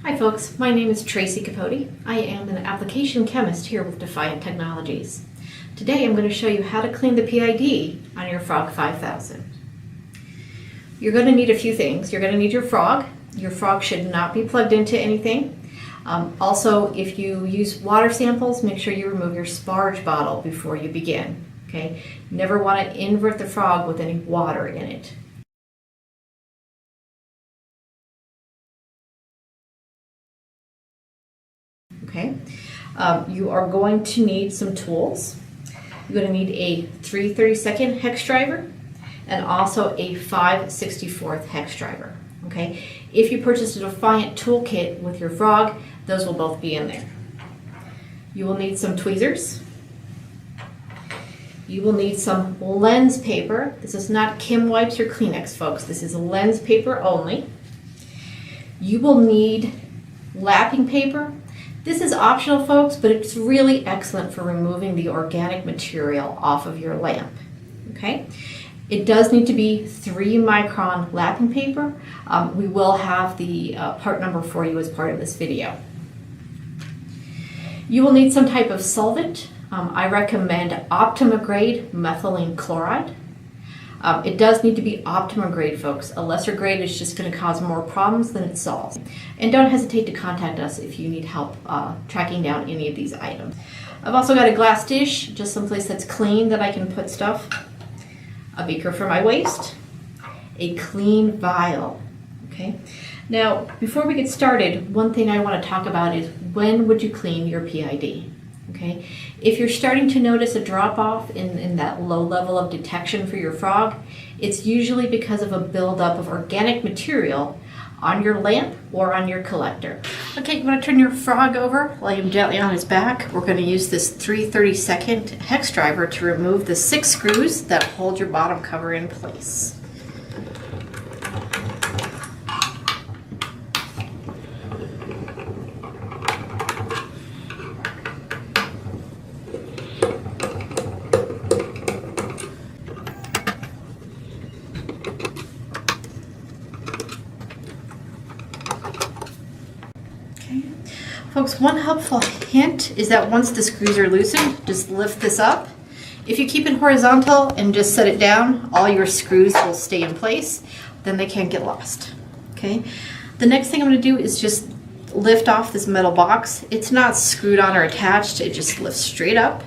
Hi folks, my name is Tracy Capote. I am an application chemist here with Defiant Technologies. Today I'm going to show you how to clean the PID on your FROG-5000. You're going to need a few things. You're going to need your frog. Your frog should not be plugged into anything. Also, if you use water samples, make sure you remove your sparge bottle before you begin. Okay? You never want to invert the frog with any water in it. Okay, you are going to need some tools. You're going to need a 3/32 hex driver and also a 5/64 hex driver. Okay, if you purchase a Defiant toolkit with your frog, those will both be in there. You will need some tweezers. You will need some lens paper. This is not Kim wipes or Kleenex, folks. This is lens paper only. You will need lapping paper. This is optional, folks, but it's really excellent for removing the organic material off of your lamp. Okay, it does need to be 3-micron lapping paper. We will have the part number for you as part of this video. You will need some type of solvent. I recommend Optima grade methylene chloride. It does need to be Optima grade, folks. A lesser grade is just going to cause more problems than it solves. And don't hesitate to contact us if you need help tracking down any of these items. I've also got a glass dish, just someplace that's clean that I can put stuff. A beaker for my waste. A clean vial. Okay. Now, before we get started, one thing I want to talk about is when would you clean your PID? Okay, if you're starting to notice a drop-off in that low level of detection for your frog, it's usually because of a buildup of organic material on your lamp or on your collector. Okay, I'm going to turn your frog over, lay him gently on his back. We're going to use this 3/32 hex driver to remove the 6 screws that hold your bottom cover in place. Folks, one helpful hint is that once the screws are loosened, just lift this up. If you keep it horizontal and just set it down, all your screws will stay in place, then they can't get lost. Okay. The next thing I'm going to do is just lift off this metal box. It's not screwed on or attached, it just lifts straight up.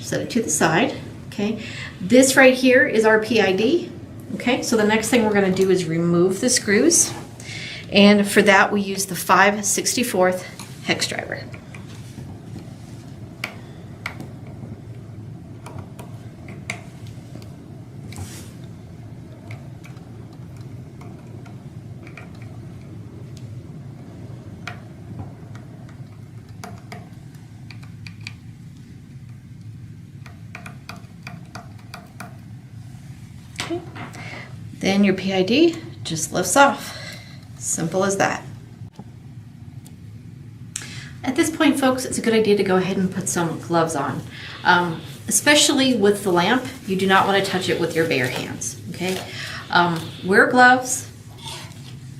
Set it to the side. Okay. This right here is our PID. Okay, so the next thing we're going to do is remove the screws. And for that, we use the 5/64 hex driver. Okay. Then your PID just lifts off. Simple as that. At this point, folks, it's a good idea to go ahead and put some gloves on. Especially with the lamp, you do not want to touch it with your bare hands. Okay? Wear gloves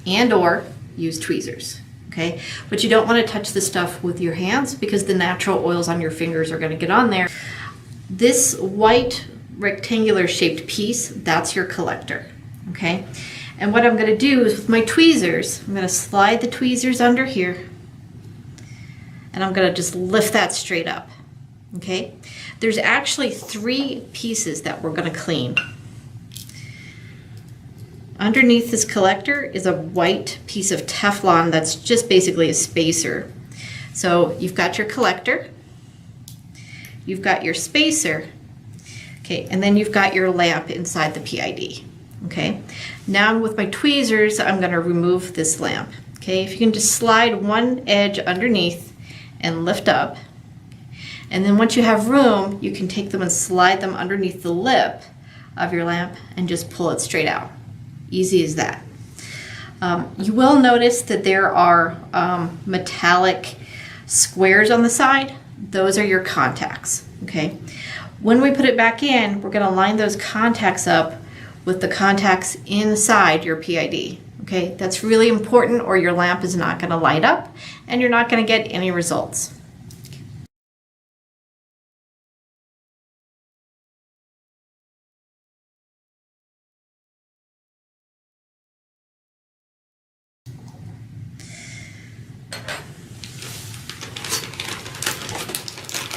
and or use tweezers. Okay? But you don't want to touch the stuff with your hands because the natural oils on your fingers are going to get on there. This white rectangular shaped piece, that's your collector. Okay? And what I'm going to do is with my tweezers, I'm going to slide the tweezers under here and I'm going to just lift that straight up. Okay? There's actually 3 pieces that we're going to clean. Underneath this collector is a white piece of Teflon that's just basically a spacer. So you've got your collector, you've got your spacer, okay, and then you've got your lamp inside the PID. Okay, now with my tweezers, I'm going to remove this lamp. Okay, if you can just slide one edge underneath and lift up. And then once you have room, you can take them and slide them underneath the lip of your lamp and just pull it straight out. Easy as that. You will notice that there are metallic squares on the side. Those are your contacts. Okay, when we put it back in, we're going to line those contacts up with the contacts inside your PID. Okay, that's really important, or your lamp is not going to light up and you're not going to get any results.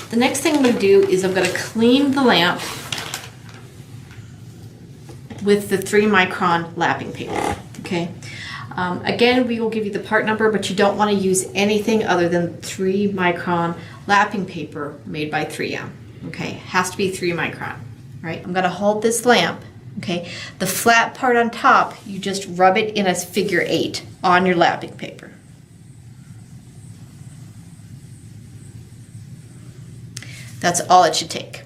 The next thing I'm going to do is I'm going to clean the lamp with the 3 micron lapping paper. Okay. Again, we will give you the part number, but you don't want to use anything other than 3 micron lapping paper made by 3M. Okay, has to be 3 micron. Right. I'm going to hold this lamp. Okay, the flat part on top, you just rub it in a figure 8 on your lapping paper. That's all it should take.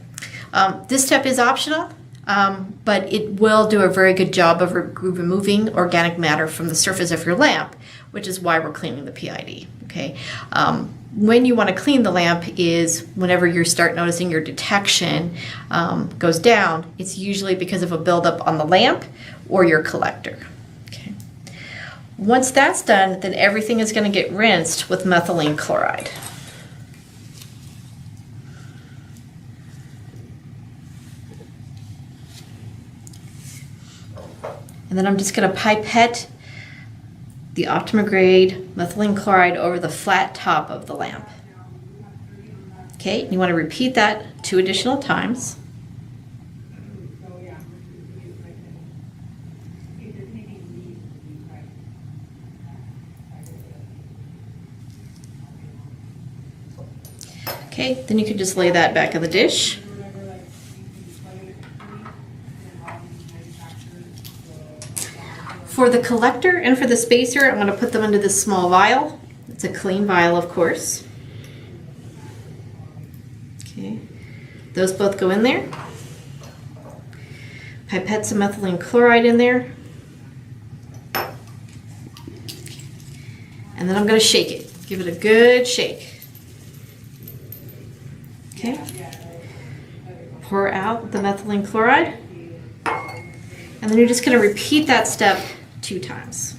This step is optional, but it will do a very good job of removing organic matter from the surface of your lamp, which is why we're cleaning the PID. Okay. When you want to clean the lamp is whenever you start noticing your detection goes down. It's usually because of a buildup on the lamp or your collector. Okay. Once that's done, then everything is going to get rinsed with methylene chloride. And then I'm just going to pipette the Optima grade methylene chloride over the flat top of the lamp. Okay, you want to repeat that 2 additional times. Okay, then you can just lay that back in the dish. For the collector and for the spacer, I'm going to put them into this small vial. It's a clean vial, of course. Okay, those both go in there. Pipette some methylene chloride in there. And then I'm going to shake it. Give it a good shake. Okay. Pour out the methylene chloride. And then you're just going to repeat that step 2 times.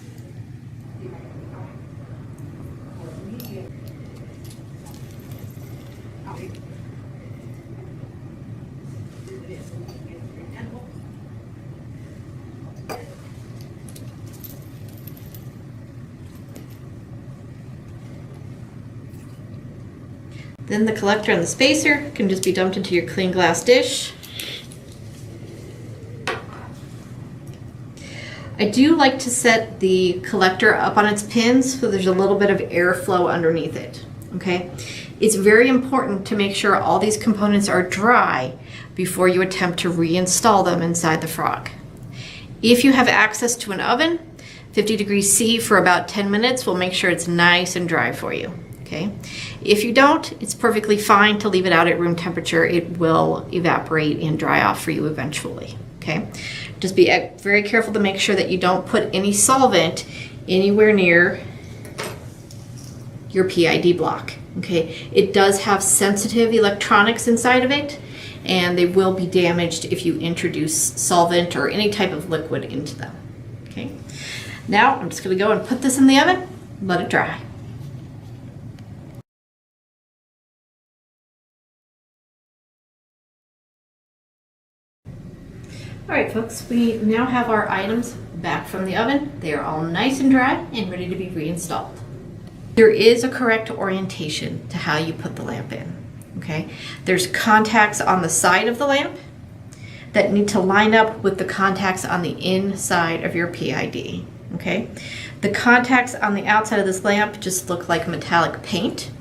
Then the collector and the spacer can just be dumped into your clean glass dish. I do like to set the collector up on its pins so there's a little bit of airflow underneath it. Okay, it's very important to make sure all these components are dry before you attempt to reinstall them inside the frog. If you have access to an oven, 50 degrees C for about 10 minutes will make sure it's nice and dry for you. Okay, if you don't, it's perfectly fine to leave it out at room temperature. It will evaporate and dry off for you eventually. Okay, just be very careful to make sure that you don't put any solvent anywhere near your PID block. Okay, it does have sensitive electronics inside of it, and they will be damaged if you introduce solvent or any type of liquid into them. Okay, now I'm just going to go and put this in the oven, let it dry. All right, folks, we now have our items back from the oven. They are all nice and dry and ready to be reinstalled. There is a correct orientation to how you put the lamp in, okay? There's contacts on the side of the lamp that need to line up with the contacts on the inside of your PID, okay? The contacts on the outside of this lamp just look like metallic paint.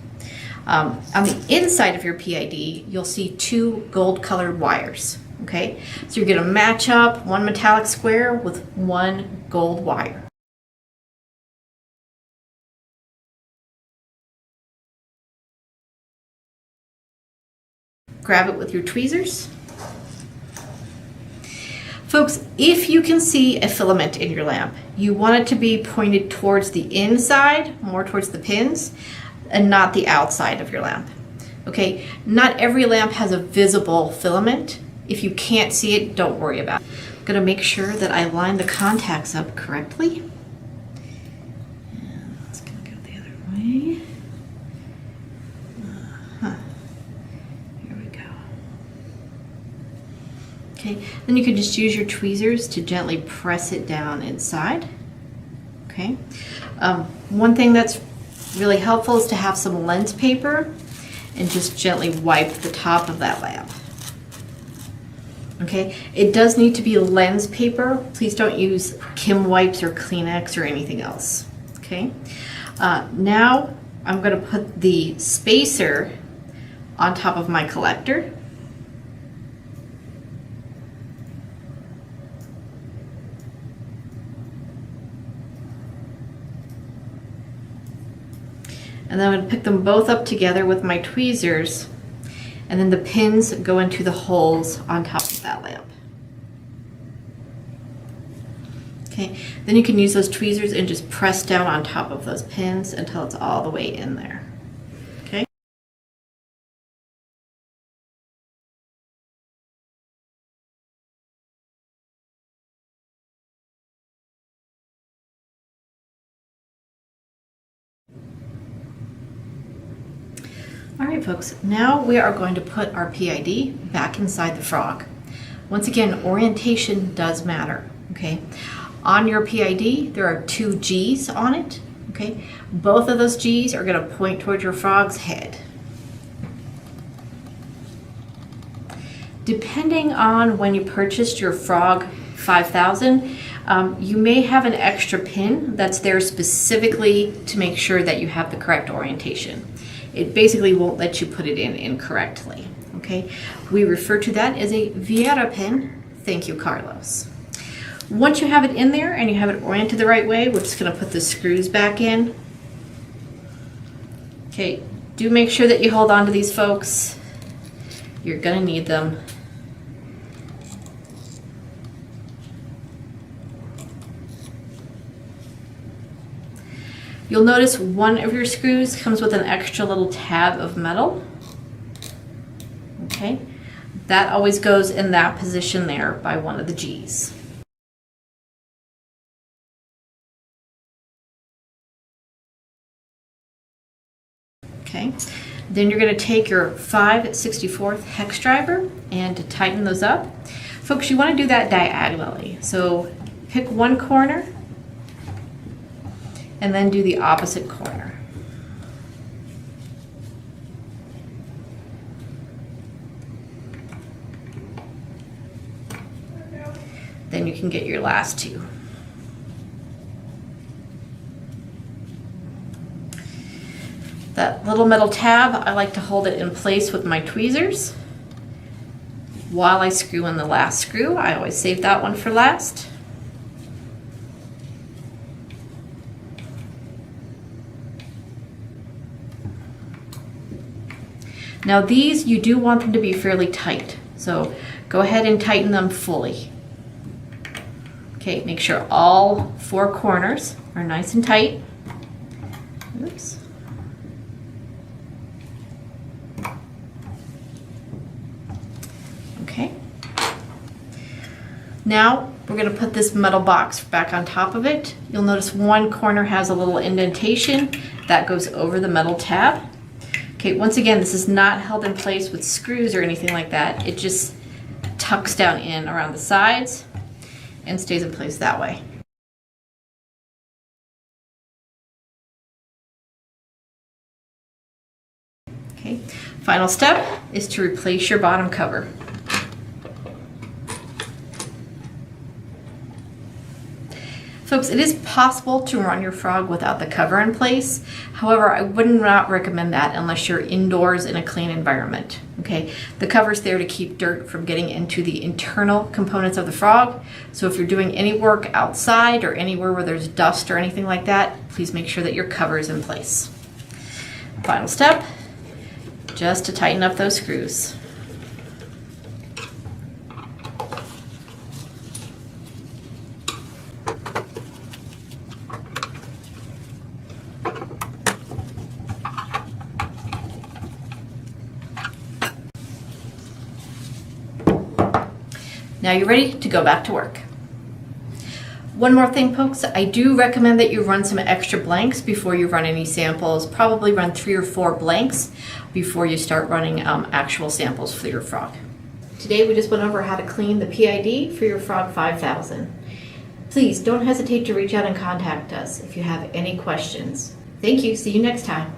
On the inside of your PID, you'll see 2 gold-colored wires. Okay, so you're going to match up 1 metallic square with 1 gold wire. Grab it with your tweezers. Folks, if you can see a filament in your lamp, you want it to be pointed towards the inside, more towards the pins, and not the outside of your lamp. Okay, not every lamp has a visible filament. If you can't see it, don't worry about it. I'm going to make sure that I line the contacts up correctly. way. Here we go. Okay, then you can just use your tweezers to gently press it down inside. Okay. One thing that's really helpful is to have some lens paper and just gently wipe the top of that lab. Okay, it does need to be lens paper. Please don't use Kim wipes or Kleenex or anything else. Okay, now I'm going to put the spacer on top of my collector. And then I'm going to pick them both up together with my tweezers, and then the pins go into the holes on top of that lamp. Okay, then you can use those tweezers and just press down on top of those pins until it's all the way in there. Okay. All right, folks, now we are going to put our PID back inside the frog. Once again, orientation does matter, okay? On your PID, there are 2 G's on it, okay? Both of those G's are gonna point towards your frog's head. Depending on when you purchased your FROG-5000, you may have an extra pin that's there specifically to make sure that you have the correct orientation. It basically won't let you put it in incorrectly, okay? We refer to that as a Viera pin. Thank you, Carlos. Once you have it in there and you have it oriented the right way, we're just gonna put the screws back in. Okay, do make sure that you hold on to these, folks. You're gonna need them. You'll notice one of your screws comes with an extra little tab of metal. Okay, that always goes in that position there by one of the G's. Okay, then you're going to take your 5/64 hex driver and to tighten those up. Folks, you want to do that diagonally. So pick one corner and then do the opposite corner. Then you can get your last 2. That little metal tab, I like to hold it in place with my tweezers while I screw in the last screw. I always save that one for last. Now these, you do want them to be fairly tight, so go ahead and tighten them fully. Okay, make sure all 4 corners are nice and tight. Oops. Okay. Now we're going to put this metal box back on top of it. You'll notice one corner has a little indentation that goes over the metal tab. Okay, once again, this is not held in place with screws or anything like that. It just tucks down in around the sides and stays in place that way. Okay, final step is to replace your bottom cover. Folks, it is possible to run your frog without the cover in place. However, I would not recommend that unless you're indoors in a clean environment. Okay, the cover's there to keep dirt from getting into the internal components of the frog. So if you're doing any work outside or anywhere where there's dust or anything like that, please make sure that your cover is in place. Final step, just to tighten up those screws. Now you're ready to go back to work. One more thing, folks, I do recommend that you run some extra blanks before you run any samples. Probably run 3 or 4 blanks before you start running actual samples for your frog. Today we just went over how to clean the PID for your FROG-5000. Please don't hesitate to reach out and contact us if you have any questions. Thank you. See you next time.